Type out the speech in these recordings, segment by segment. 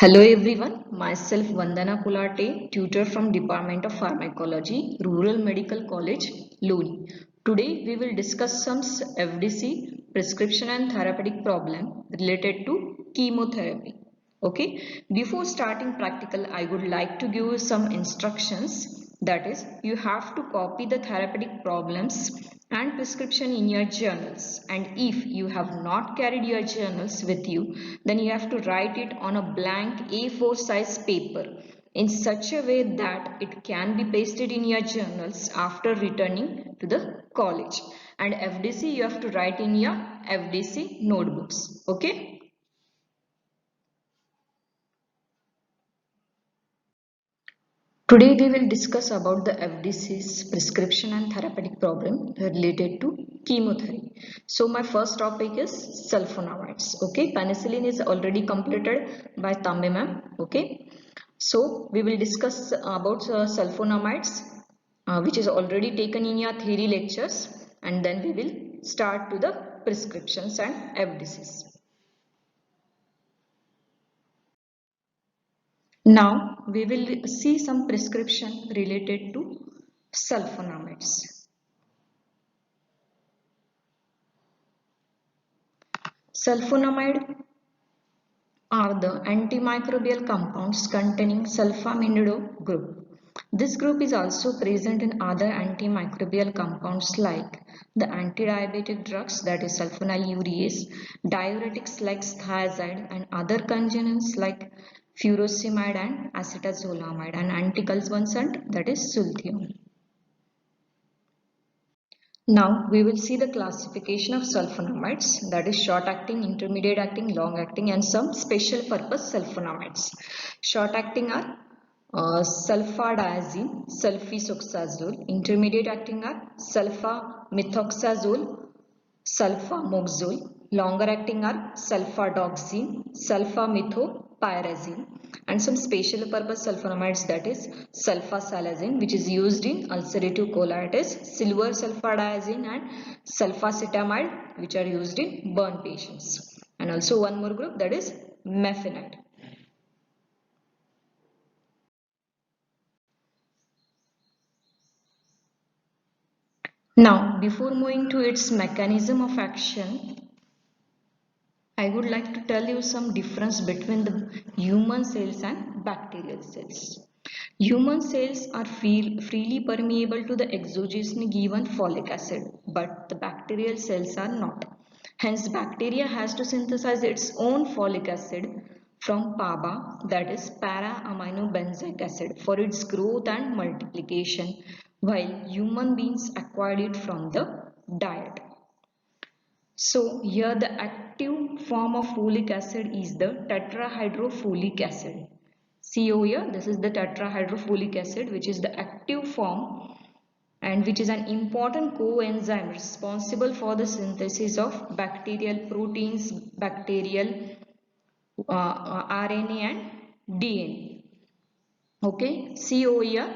Hello everyone, myself Vandana Pulate, tutor from Department of Pharmacology, Rural Medical College, Luni. Today we will discuss some FDC, prescription and therapeutic problem related to chemotherapy. Okay, before starting practical, I would like to give you some instructions. That is, you have to copy the therapeutic problems and prescription in your journals, and if you have not carried your journals with you, then you have to write it on a blank A4 size paper in such a way that it can be pasted in your journals after returning to the college. And FDC you have to write in your FDC notebooks. Okay. Today we will discuss about the FDC's prescription and therapeutic problem related to chemotherapy. So my first topic is sulfonamides. Okay, penicillin is already completed by Tambe ma'am. Okay, so we will discuss about sulfonamides, which is already taken in your theory lectures, and then we will start to the prescriptions and FDCs. Now we will see some prescription related to sulfonamides. Sulfonamide are the antimicrobial compounds containing sulfamido group. This group is also present in other antimicrobial compounds like the antidiabetic drugs, that is sulfonylureas, diuretics like thiazide, and other congeners like furosemide and acetazolamide, and anticonvulsant, that is sulthione. Now we will see the classification of sulfonamides, that is short acting, intermediate acting, long acting, and some special purpose sulfonamides. Short acting are sulfadiazine, sulfamethoxazole. Intermediate acting are sulfamethoxazole, sulfamoxazole. Longer acting are sulfadoxine, sulfamethoxyrazine, and some special purpose sulfonamides, that is sulfasalazine, which is used in ulcerative colitis, silver sulfadiazine, and sulfacetamide, which are used in burn patients, and also one more group, that is mefenate. Now before moving to its mechanism of action, I would like to tell you some difference between the human cells and bacterial cells. Human cells are freely permeable to the exogenously given folic acid, but the bacterial cells are not. Hence, bacteria has to synthesize its own folic acid from PABA, that is para-aminobenzoic acid, for its growth and multiplication, while human beings acquired it from the diet. So here the active form of folic acid is the tetrahydrofolic acid. See over here, this is the tetrahydrofolic acid, which is the active form and which is an important coenzyme responsible for the synthesis of bacterial proteins, bacterial RNA and DNA. Okay, see over here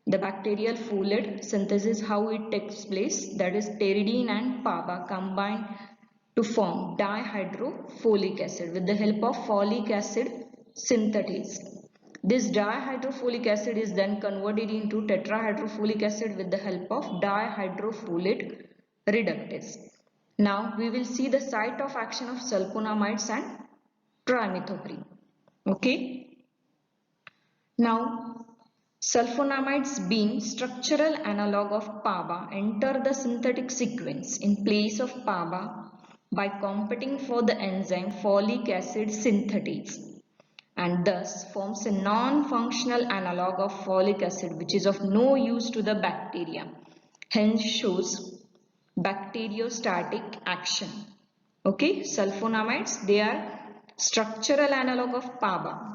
the bacterial folate synthesis, how it takes place, that is pteridine and PABA combined to form dihydrofolic acid with the help of folic acid synthetase. This dihydrofolic acid is then converted into tetrahydrofolic acid with the help of dihydrofolate reductase. Now we will see the site of action of sulfonamides and trimethoprim. Okay. Now sulfonamides, being structural analog of PABA, enter the synthetic sequence in place of PABA by competing for the enzyme folic acid synthetase, and thus forms a non-functional analog of folic acid which is of no use to the bacteria. Hence shows bacteriostatic action. Okay, sulfonamides, they are structural analog of PABA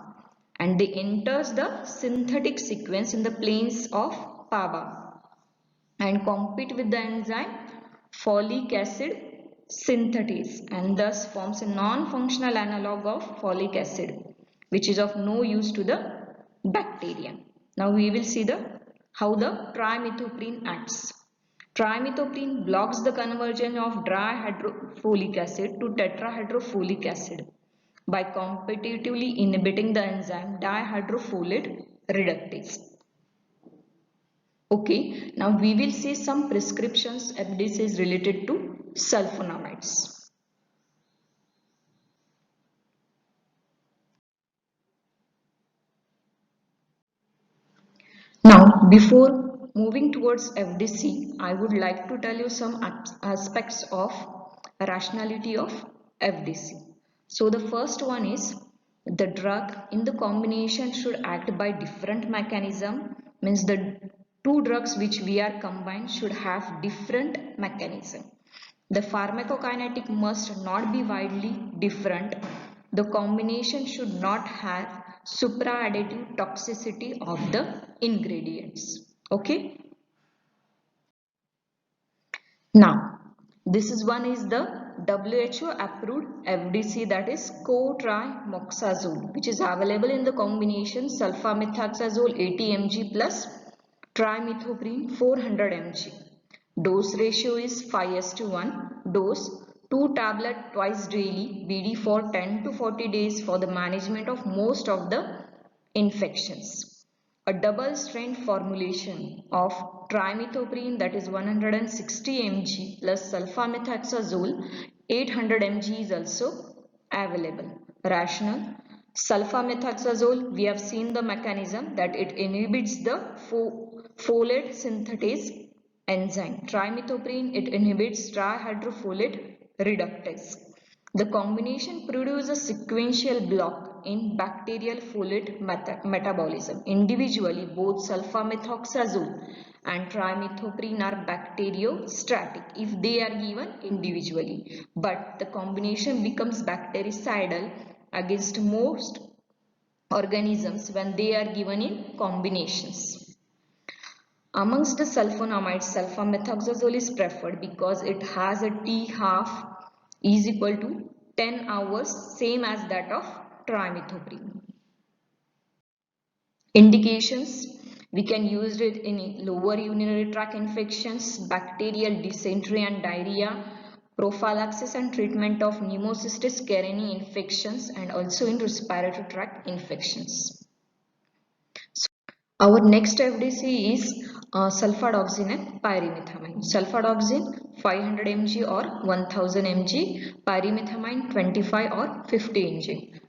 and they enters the synthetic sequence in the planes of PABA and compete with the enzyme folic acid synthetase and thus forms a non-functional analog of folic acid which is of no use to the bacteria. Now we will see how the trimethoprim acts. Trimethoprim blocks the conversion of dihydrofolic acid to tetrahydrofolic acid. by competitively inhibiting the enzyme dihydrofolate reductase. Okay, now we will see some prescriptions FDCs related to sulfonamides. Now, before moving towards FDC, I would like to tell you some aspects of rationality of FDC. So the first one is the drug in the combination should act by different mechanism, means the two drugs which we are combined should have different mechanism. The pharmacokinetic must not be widely different. The combination should not have supraadditive toxicity of the ingredients. Okay. Now, this is one is the WHO approved FDC, that is cotrimoxazole, which is available in the combination sulfamethoxazole 80 mg plus trimethoprim 400 mg. Dose ratio is 5:1. Dose 2 tablet twice daily BD for 10 to 40 days for the management of most of the infections. A double strength formulation of trimethoprim, that is 160 mg plus sulfamethoxazole 800 mg is also available. Rationale: sulfamethoxazole, we have seen the mechanism that it inhibits the folate synthetase enzyme. Trimethoprim, it inhibits trihydrofolate reductase. The combination produces a sequential block in bacterial folate metabolism. Individually, both sulfamethoxazole and trimethoprim are bacteriostatic if they are given individually, but the combination becomes bactericidal against most organisms when they are given in combinations. Amongst the sulfonamides, sulfamethoxazole is preferred because it has a T half is equal to 10 hours, same as that of trimethoprim. Indications: we can use it in lower urinary tract infections, bacterial dysentery and diarrhea, prophylaxis and treatment of Pneumocystis carinii infections, and also in respiratory tract infections. Our next FDC is sulfadoxine and pyrimethamine. Sulfadoxine 500 mg or 1000 mg, pyrimethamine 25 or 50 mg.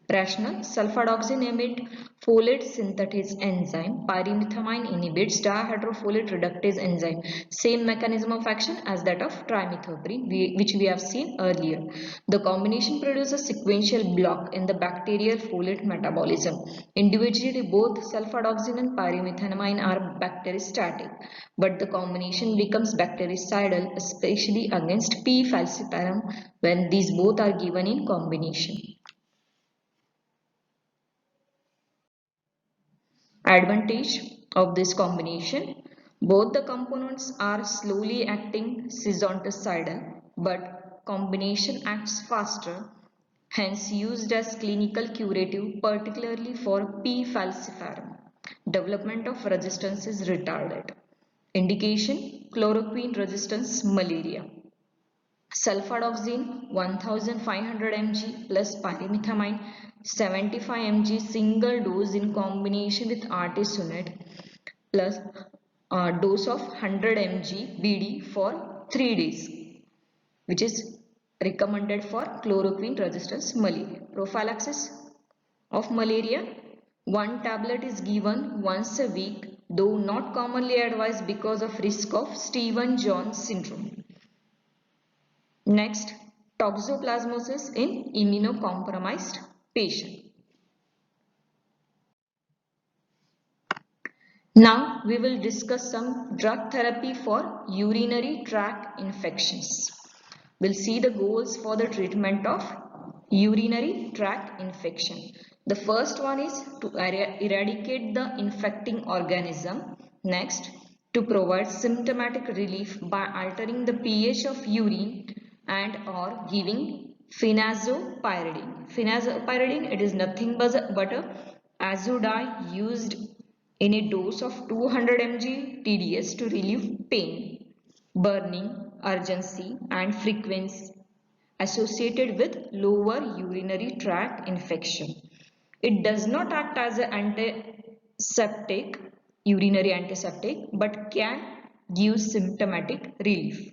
Rationale: sulfadoxine emit folate synthetase enzyme, pyrimethamine inhibits dihydrofolate reductase enzyme. Same mechanism of action as that of trimethoprim, which we have seen earlier. The combination produces a sequential block in the bacterial folate metabolism. Individually, both sulfadoxine and pyrimethamine are bacteristatic, but the combination becomes bactericidal, especially against P. falciparum when these both are given in combination. Advantage of this combination: both the components are slowly acting sesonticidal, but combination acts faster, hence used as clinical curative, particularly for P. falciparum. Development of resistance is retarded. Indication: chloroquine resistance malaria. Sulfadoxine 1500 mg plus pyrimethamine 75 mg single dose in combination with artesunate plus dose of 100 mg BD for 3 days, which is recommended for chloroquine resistance malaria. Prophylaxis of malaria: one tablet is given once a week, though not commonly advised because of risk of Stevens-Jones syndrome. Next, toxoplasmosis in immunocompromised patient. Now we will discuss some drug therapy for urinary tract infections. We'll see the goals for the treatment of urinary tract infection. The first one is to eradicate the infecting organism. Next, to provide symptomatic relief by altering the pH of urine and or giving phenazopyridine. Phenazopyridine, it is nothing but a azo dye used in a dose of 200 mg TDS to relieve pain, burning, urgency and frequency associated with lower urinary tract infection. It does not act as an antiseptic, urinary antiseptic, but can give symptomatic relief.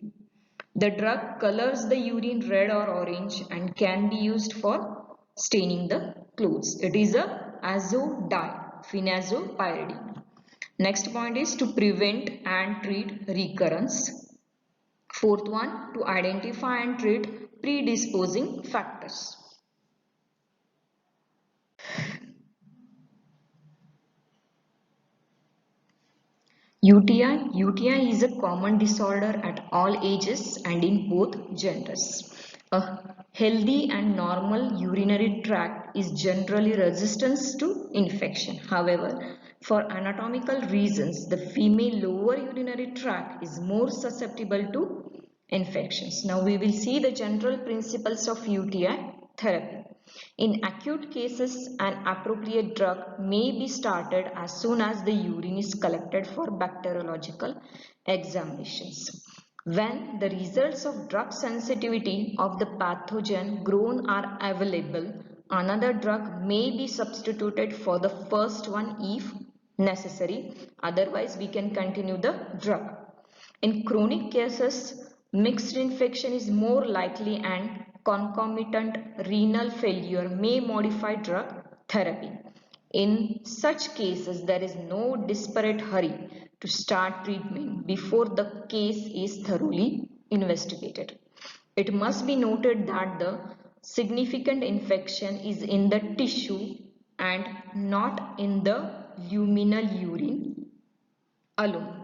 The drug colors the urine red or orange and can be used for staining the clothes. It is a azo dye, phenazopyridine. Next point is to prevent and treat recurrence. Fourth one, to identify and treat predisposing factors. UTI is a common disorder at all ages and in both genders. A healthy and normal urinary tract is generally resistant to infection. However, for anatomical reasons, the female lower urinary tract is more susceptible to infections. Now we will see the general principles of UTI therapy. In acute cases, an appropriate drug may be started as soon as the urine is collected for bacteriological examinations. When the results of drug sensitivity of the pathogen grown are available, another drug may be substituted for the first one if necessary. Otherwise, we can continue the drug. In chronic cases, mixed infection is more likely and concomitant renal failure may modify drug therapy. In such cases, there is no desperate hurry to start treatment before the case is thoroughly investigated. It must be noted that the significant infection is in the tissue and not in the luminal urine alone.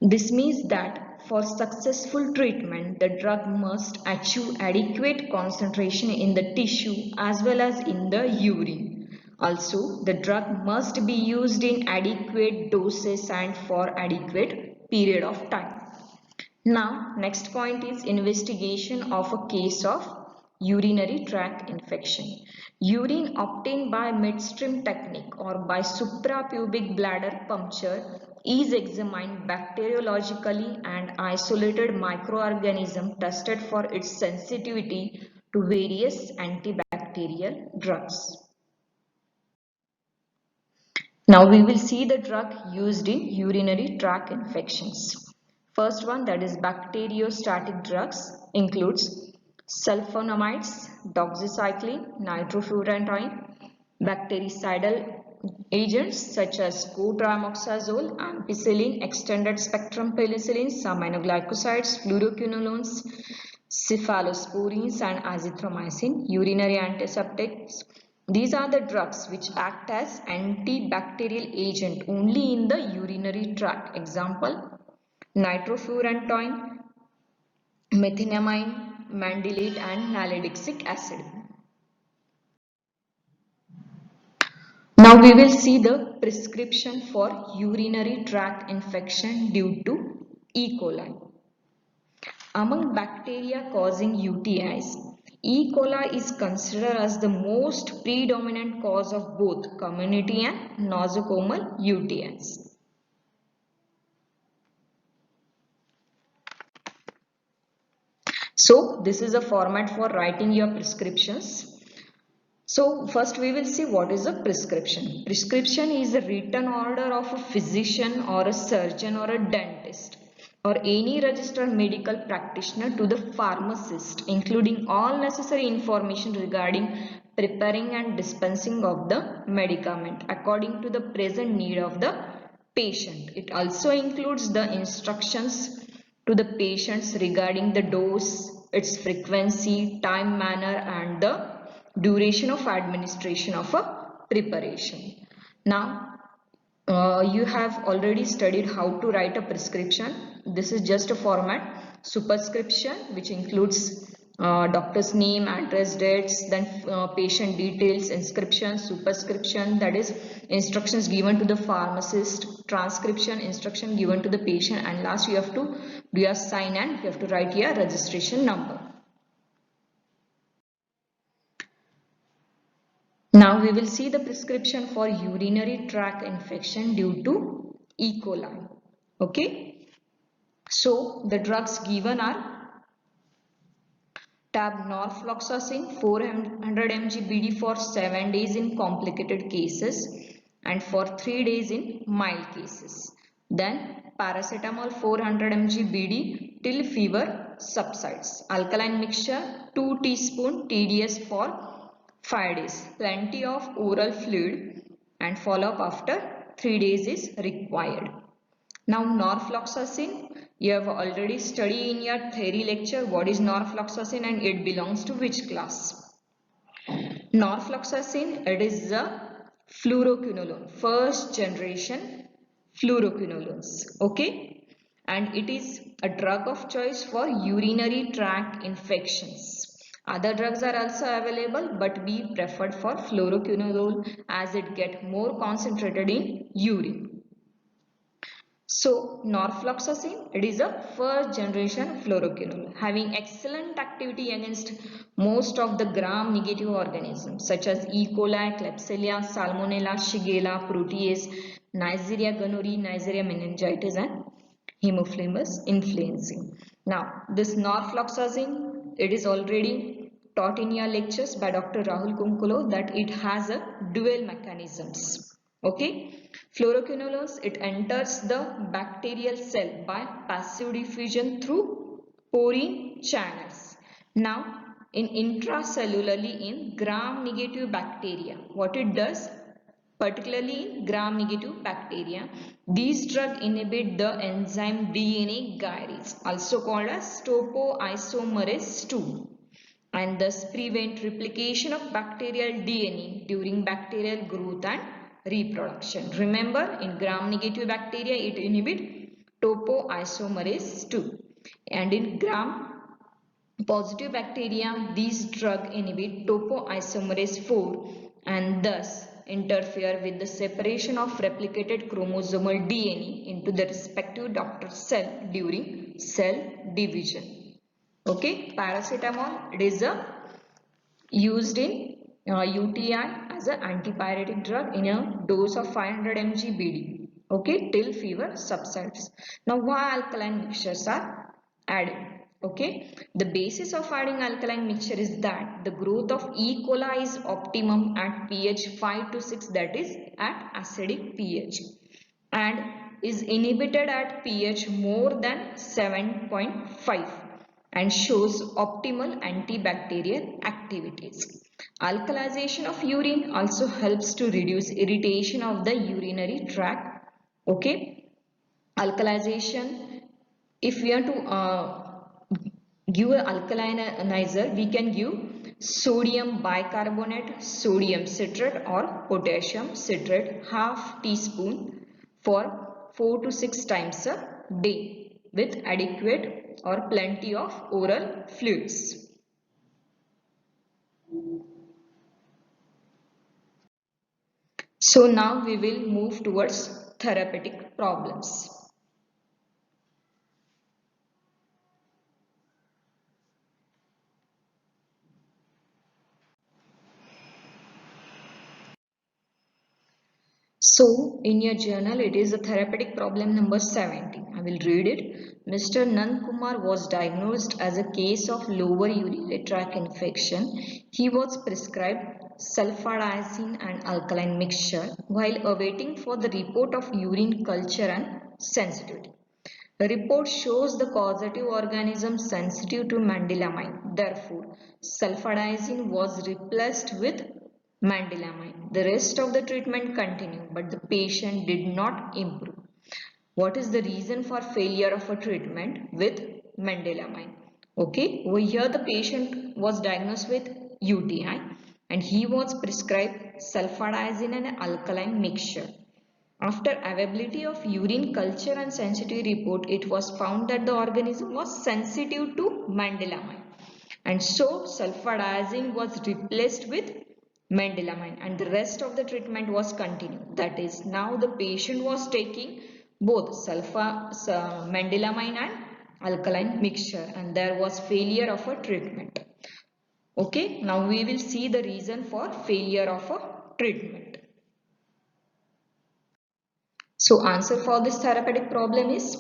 This means that for successful treatment, the drug must achieve adequate concentration in the tissue as well as in the urine. Also, the drug must be used in adequate doses and for adequate period of time. Now, next point is investigation of a case of urinary tract infection. Urine obtained by midstream technique or by suprapubic bladder puncture is examined bacteriologically and isolated microorganism tested for its sensitivity to various antibacterial drugs. Now we will see the drug used in urinary tract infections. First one, that is bacteriostatic drugs, includes sulfonamides, doxycycline, nitrofurantoin, bactericidal agents such as cotrimoxazole, ampicillin, extended spectrum penicillin, some aminoglycosides, fluoroquinolones, cephalosporins and azithromycin, urinary antiseptics. These are the drugs which act as antibacterial agent only in the urinary tract. Example, nitrofurantoin, methenamine, mandylate and nalidixic acid. Now we will see the prescription for urinary tract infection due to E. coli. Among bacteria causing UTIs, E. coli is considered as the most predominant cause of both community and nosocomial UTIs. So this is a format for writing your prescriptions. So first we will see what is a prescription. Prescription is a written order of a physician or a surgeon or a dentist or any registered medical practitioner to the pharmacist, including all necessary information regarding preparing and dispensing of the medicament according to the present need of the patient. It also includes the instructions to the patients regarding the dose, its frequency, time, manner and the duration of administration of a preparation. Now you have already studied how to write a prescription. This is just a format. Superscription, which includes doctor's name, address, dates, then patient details, inscription. Superscription, that is instructions given to the pharmacist. Transcription, instruction given to the patient, and last you have to do your sign and you have to write your registration number. Now we will see the prescription for urinary tract infection due to E. coli. Okay. So the drugs given are tab norfloxacin 400 mg BD for 7 days in complicated cases and for 3 days in mild cases. Then paracetamol 400 mg BD till fever subsides. Alkaline mixture 2 teaspoon TDS for 5 days. Plenty of oral fluid and follow up after 3 days is required. Now norfloxacin, you have already studied in your theory lecture what is norfloxacin and it belongs to which class. Norfloxacin, it is the fluoroquinolone, first generation fluoroquinolones, okay, and it is a drug of choice for urinary tract infections. Other drugs are also available, but we preferred for fluoroquinolone as it get more concentrated in urine. So norfloxacin, it is a first generation fluoroquinolone having excellent activity against most of the gram-negative organisms such as E. coli, Klebsiella, Salmonella, Shigella, Protease, Neisseria gonorrhoeae, Neisseria meningitis and Haemophilus influenzae. Now this norfloxacin, it is already taught in your lectures by Dr. Rahul Kunkulo that it has a dual mechanisms. Okay, fluoroquinolones, it enters the bacterial cell by passive diffusion through porine channels. Now, in intracellularly in gram-negative bacteria, what it does, particularly in gram-negative bacteria, these drugs inhibit the enzyme DNA gyrase, also called as topoisomerase 2, and thus prevent replication of bacterial DNA during bacterial growth and reproduction. Remember, in gram-negative bacteria, it inhibits topoisomerase 2, and in gram-positive bacteria, these drugs inhibit topoisomerase 4 and thus interfere with the separation of replicated chromosomal DNA into the respective daughter cell during cell division. Okay, paracetamol, it is used in UTI as an antipyretic drug in a dose of 500 mg BD. Okay, till fever subsides. Now, why alkaline mixtures are added? Okay, the basis of adding alkaline mixture is that the growth of E. coli is optimum at pH 5 to 6, that is at acidic pH, and is inhibited at pH more than 7.5 and shows optimal antibacterial activities. Alkalization of urine also helps to reduce irritation of the urinary tract. Okay, alkalization, if we are to give an alkalinizer, we can give sodium bicarbonate, sodium citrate or potassium citrate half teaspoon for 4 to 6 times a day with adequate or plenty of oral fluids. So now we will move towards therapeutic problems. So in your journal, it is a therapeutic problem number 17. I will read it. Mr. Nand Kumar was diagnosed as a case of lower urinary tract infection. He was prescribed sulfadiazine and alkaline mixture while awaiting for the report of urine culture and sensitivity. The report shows the causative organism sensitive to mandelamine. Therefore, sulfadiazine was replaced with mandelamine. The rest of the treatment continued, but the patient did not improve. What is the reason for failure of a treatment with mandelamine? Okay, over here the patient was diagnosed with UTI and he was prescribed sulfadiazine and alkaline mixture. After availability of urine culture and sensitivity report, it was found that the organism was sensitive to mandelamine. And so sulfadiazine was replaced with mandelamine and the rest of the treatment was continued. That is, now the patient was taking both mandelamine and alkaline mixture and there was failure of a treatment. Okay, now we will see the reason for failure of a treatment. So answer for this therapeutic problem is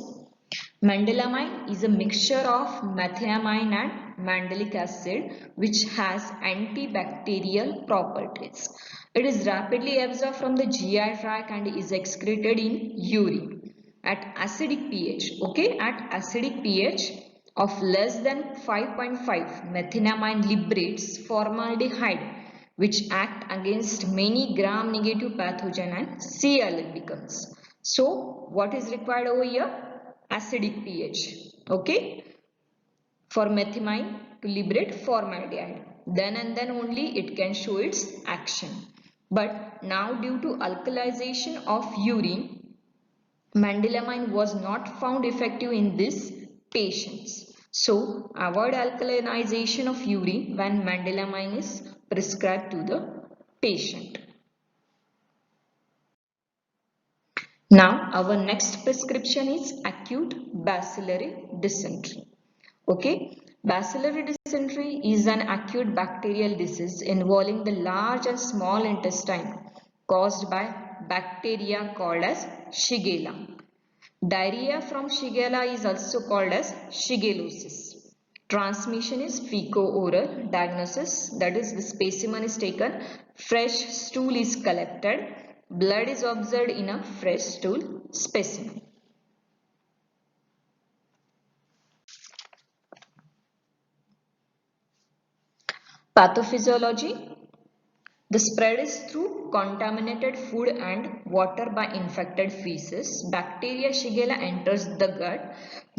Mandelamine is a mixture of methenamine and mandelic acid which has antibacterial properties. It is rapidly absorbed from the GI tract and is excreted in urine at acidic pH. Okay, at acidic pH of less than 5.5, methenamine liberates formaldehyde which act against many gram-negative pathogen and Cl it becomes. So, what is required over here? Acidic pH, okay, for methylamine to liberate formaldehyde. Then and then only it can show its action. But now due to alkalization of urine, mandelamine was not found effective in these patients. So avoid alkalization of urine when mandelamine is prescribed to the patient. Now our next prescription is acute bacillary dysentery. Okay, bacillary dysentery is an acute bacterial disease involving the large and small intestine caused by bacteria called as Shigella. Diarrhea from Shigella is also called as shigellosis. Transmission is feco-oral. Diagnosis, that is the specimen is taken, fresh stool is collected, blood is observed in a fresh stool specimen. Pathophysiology. The spread is through contaminated food and water by infected feces. Bacteria Shigella enters the gut,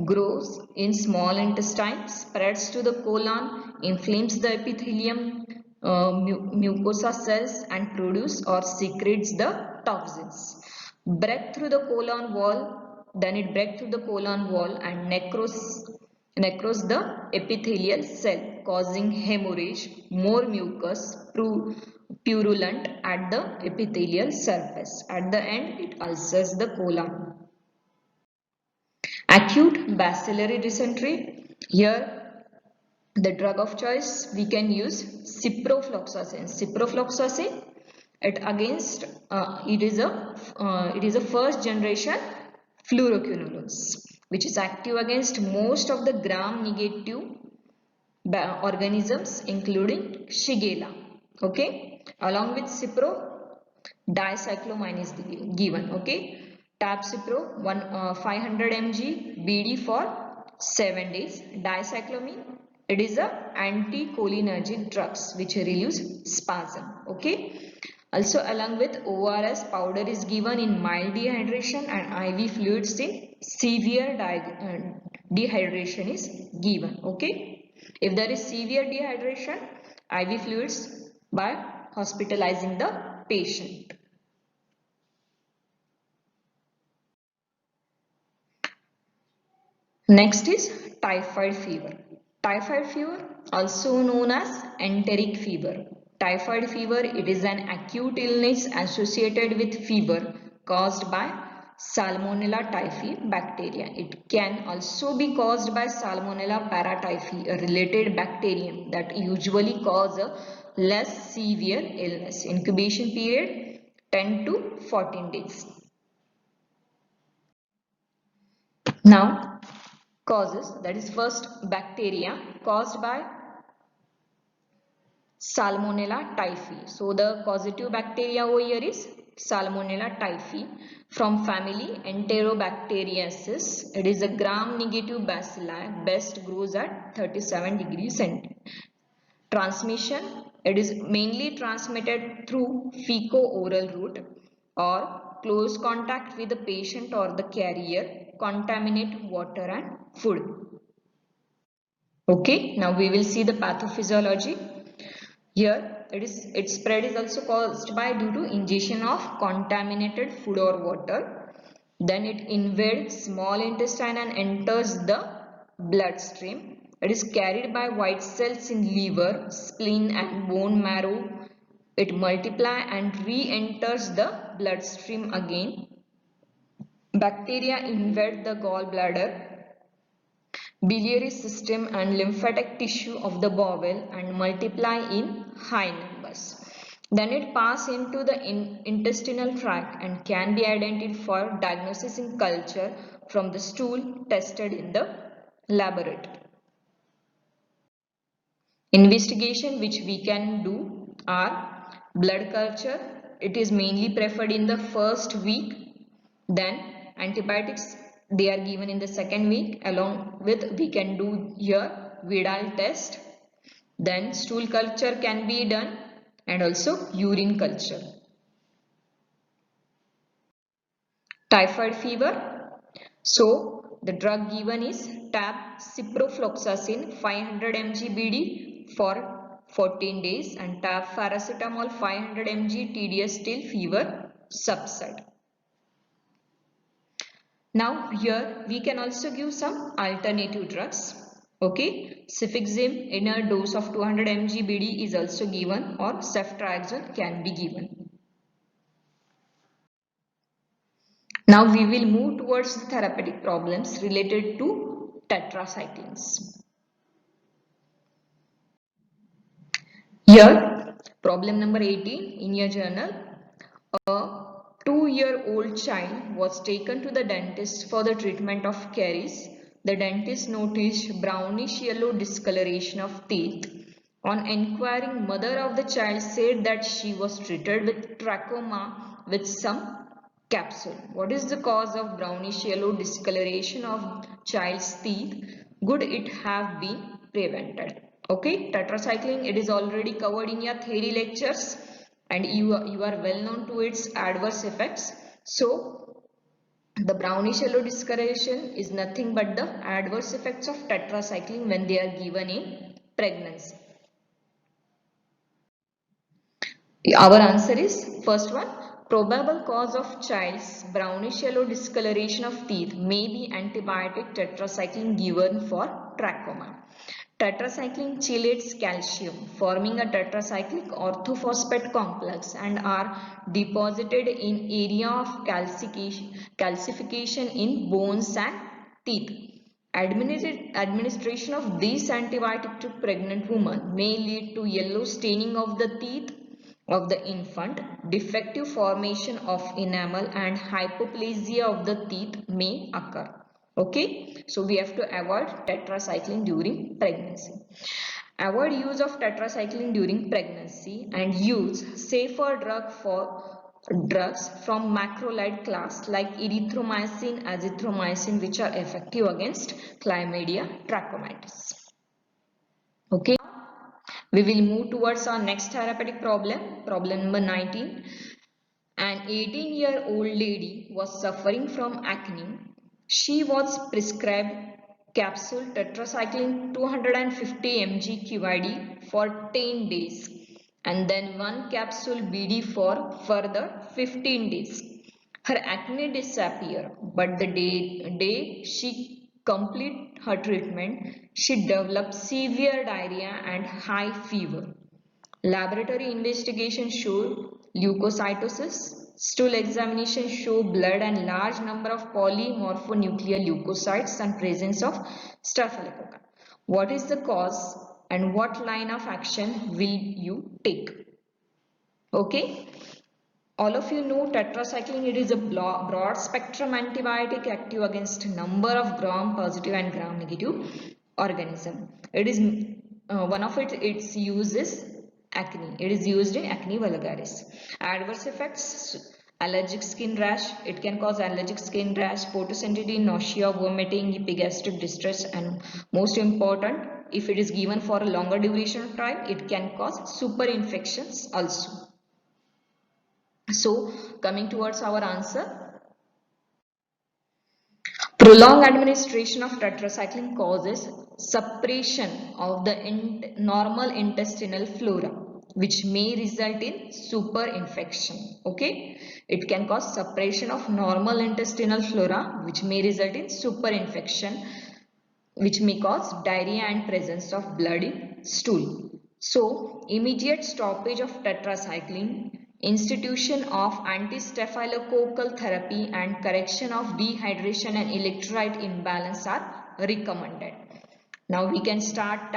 grows in small intestine, spreads to the colon, inflames the epithelium, mucosa cells and produce or secretes the toxins. Break through the colon wall, then it break through the colon wall and necrose the epithelial cell, causing hemorrhage, more mucus, purulent at the epithelial surface. At the end, it ulcers the colon. Acute bacillary dysentery. Here, the drug of choice we can use ciprofloxacin. Ciprofloxacin, it is a first generation fluoroquinolones which is active against most of the gram negative organisms including Shigella. Okay, along with Cipro, dicyclomine is given. Okay, tab Cipro 500 mg BD for 7 days. Dicyclomine, it is a anticholinergic drugs which relieves spasm. Okay, also along with ORS powder is given in mild dehydration and IV fluids in severe dehydration is given. Okay, if there is severe dehydration, IV fluids by hospitalizing the patient. Next is typhoid fever. Typhoid fever, also known as enteric fever. Typhoid fever, it is an acute illness associated with fever caused by Salmonella typhi bacteria. It can also be caused by Salmonella paratyphi, a related bacterium that usually cause a less severe illness. Incubation period 10 to 14 days. Now, causes, that is first bacteria caused by Salmonella typhi. So the causative bacteria over here is Salmonella typhi from family Enterobacteriaceae. It is a gram-negative bacilli. Best grows at 37 degrees centigrade. Transmission, it is mainly transmitted through feco-oral route or close contact with the patient or the carrier, contaminate water and food. Okay, now we will see the pathophysiology. Here, its spread is also caused by due to ingestion of contaminated food or water. Then it invades small intestine and enters the bloodstream. It is carried by white cells in liver, spleen and bone marrow. It multiply and re-enters the bloodstream again. Bacteria invade the gallbladder, biliary system and lymphatic tissue of the bowel and multiply in high numbers. Then it passes into the intestinal tract and can be identified for diagnosis in culture from the stool tested in the laboratory. Investigation which we can do are blood culture. It is mainly preferred in the first week. Then antibiotics, they are given in the second week. Along with, we can do here Vidal test. Then stool culture can be done, and also urine culture. Typhoid fever. So the drug given is tab ciprofloxacin 500 mg BD for 14 days and tab paracetamol 500 mg TDS till fever subside. Now here we can also give some alternative drugs. Okay, cefixime in a dose of 200 mg BD is also given, or ceftriaxone can be given. Now we will move towards the therapeutic problems related to tetracyclines. Here, problem number 18 in your journal. A 2-year-old child was taken to the dentist for the treatment of caries. The dentist noticed brownish yellow discoloration of teeth. On inquiring, mother of the child said that she was treated with trachoma with some capsule. What is the cause of brownish yellow discoloration of child's teeth? Could it have been prevented? Okay, tetracycline, it is already covered in your theory lectures, and you are well known to its adverse effects. So the brownish yellow discoloration is nothing but the adverse effects of tetracycline when they are given in pregnancy. Our answer is first one. Probable cause of child's brownish yellow discoloration of teeth may be antibiotic tetracycline given for trachoma. Tetracycline chelates calcium, forming a tetracyclic orthophosphate complex, and are deposited in area of calcification in bones and teeth. Administration of this antibiotic to pregnant women may lead to yellow staining of the teeth of the infant, defective formation of enamel, and hypoplasia of the teeth may occur. Okay, so we have to avoid tetracycline during pregnancy. Avoid use of tetracycline during pregnancy and use safer drugs from macrolide class like erythromycin, azithromycin, which are effective against chlamydia trachomatis. Okay, we will move towards our next therapeutic problem, problem number 19. An 18-year-old lady was suffering from acne. She was prescribed capsule tetracycline 250 mg QID for 10 days and then one capsule BD for further 15 days. Her acne disappeared, but the day she completed her treatment, she developed severe diarrhea and high fever. Laboratory investigation showed leukocytosis. Stool examination showed blood and large number of polymorphonuclear leukocytes and presence of Staphylococcus. What is the cause and what line of action will you take? Okay. All of you know tetracycline, it is a broad spectrum antibiotic active against number of gram-positive and gram-negative organism. It is one of its uses acne. It is used in acne vulgaris. Adverse effects: allergic skin rash. It can cause allergic skin rash, photosensitivity, nausea, vomiting, epigastric distress, and most important, if it is given for a longer duration of time, it can cause super infections also. So coming towards our answer, prolonged administration of tetracycline causes suppression of the normal intestinal flora, which may result in super infection. Okay, it can cause suppression of normal intestinal flora, which may result in super infection, which may cause diarrhea and presence of blood in stool. So immediate stoppage of tetracycline, institution of anti-staphylococcal therapy, and correction of dehydration and electrolyte imbalance are recommended. Now we can start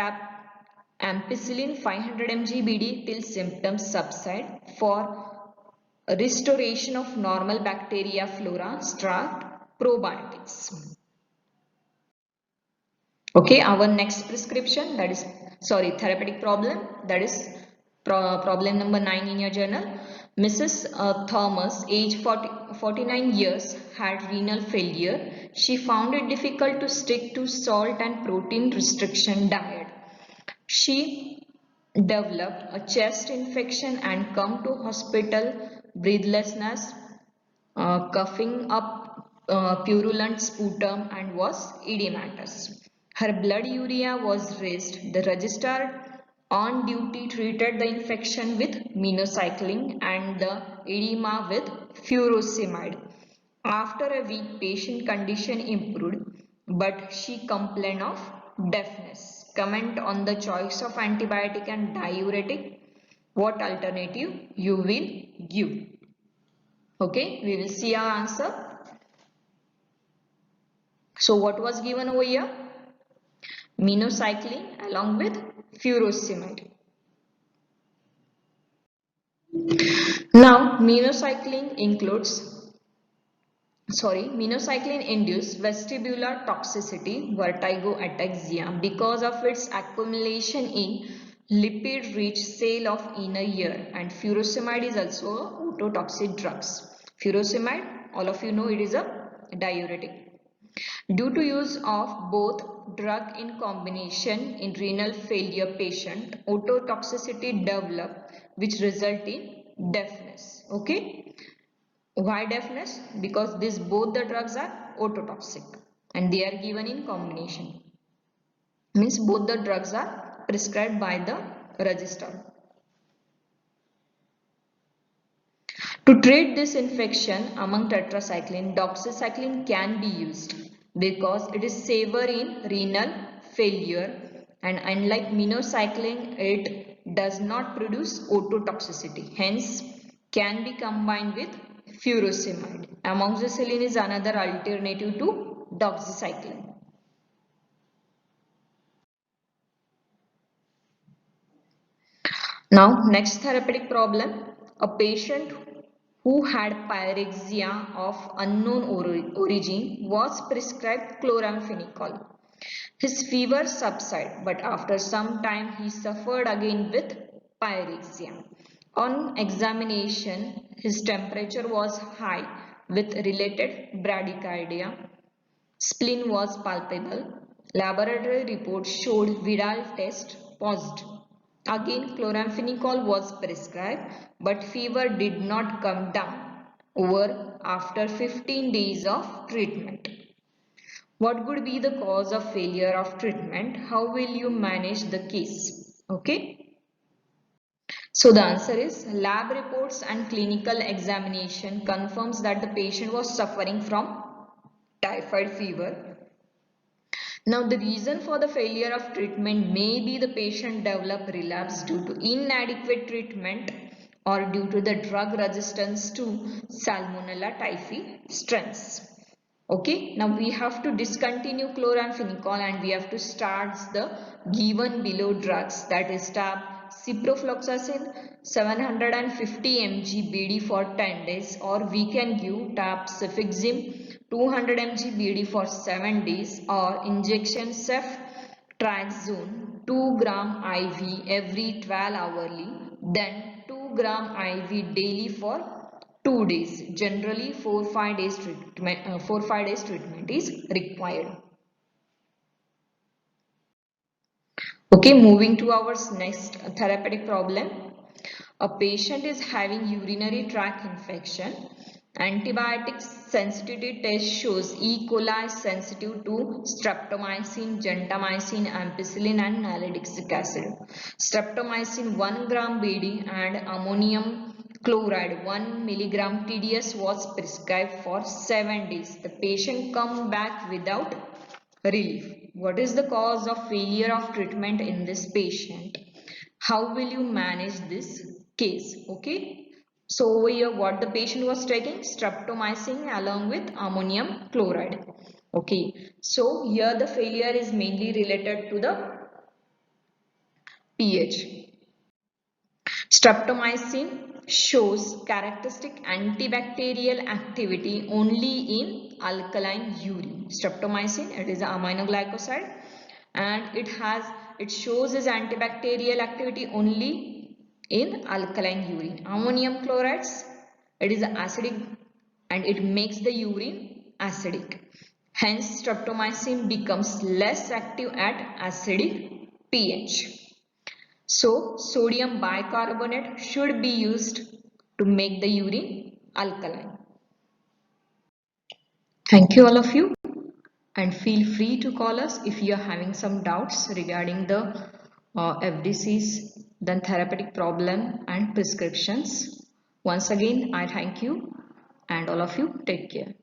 ampicillin 500 mg BD till symptoms subside for restoration of normal bacteria flora. Start probiotics. Okay, our next prescription, that is, sorry, therapeutic problem, that is problem number 9 in your journal. Mrs. Thomas, age 49 years, had renal failure. She found it difficult to stick to salt and protein restriction diet. She developed a chest infection and come to hospital, breathlessness, coughing up purulent sputum, and was edematous. Her blood urea was raised. The registrar on duty treated the infection with minocycline and the edema with furosemide. After a week, patient condition improved, but she complained of deafness. Comment on the choice of antibiotic and diuretic. What alternative you will give? Okay, we will see our answer. So what was given over here? Minocycline along with furosemide. Now, minocycline induces vestibular toxicity, vertigo, ataxia because of its accumulation in lipid-rich cell of inner ear, and furosemide is also a ototoxic drugs. Furosemide, all of you know, it is a diuretic. Due to use of both drug in combination in renal failure patient, ototoxicity develop which result in deafness. Okay. Why deafness? Because these both the drugs are ototoxic and they are given in combination. Means both the drugs are prescribed by the registrar. To treat this infection among tetracycline, doxycycline can be used because it is safer in renal failure, and unlike minocycline, it does not produce ototoxicity. Hence, can be combined with furosemide. Amoxicillin is another alternative to doxycycline. Now, next therapeutic problem. A patient who had pyrexia of unknown origin was prescribed chloramphenicol. His fever subsided, but after some time he suffered again with pyrexia. On examination, his temperature was high with related bradycardia. Spleen was palpable. Laboratory report showed viral test positive. Again, chloramphenicol was prescribed, but fever did not come down over after 15 days of treatment. What would be the cause of failure of treatment? How will you manage the case? Okay. So the answer is lab reports and clinical examination confirms that the patient was suffering from typhoid fever. Now, the reason for the failure of treatment may be the patient develop relapse due to inadequate treatment or due to the drug resistance to Salmonella typhi strains. Okay, now we have to discontinue chloramphenicol and we have to start the given below drugs, that is tab ciprofloxacin 750 mg BD for 10 days, or we can give tab cefixime 200 mg BD for 7 days, or injection ceftriaxone 2 gram IV every 12 hourly, then 2 gram IV daily for 2 days. Generally 4-5 days treatment is required. Okay, moving to our next therapeutic problem. A patient is having urinary tract infection. Antibiotic sensitivity test shows E. coli is sensitive to streptomycin, gentamicin, ampicillin and nalidixic acid. Streptomycin 1 gram BD and ammonium chloride 1 milligram TDS was prescribed for 7 days. The patient come back without relief. What is the cause of failure of treatment in this patient? How will you manage this case? Okay. So over here what the patient was taking? Streptomycin along with ammonium chloride. Okay. So here the failure is mainly related to the pH. Streptomycin shows characteristic antibacterial activity only in alkaline urine. Streptomycin, it is an aminoglycoside, and it shows its antibacterial activity only in alkaline urine. Ammonium chlorides, it is acidic and it makes the urine acidic. Hence, streptomycin becomes less active at acidic pH. So, sodium bicarbonate should be used to make the urine alkaline. Thank you all of you, and feel free to call us if you are having some doubts regarding the FDCs, then therapeutic problem and prescriptions. Once again, I thank you, and all of you take care.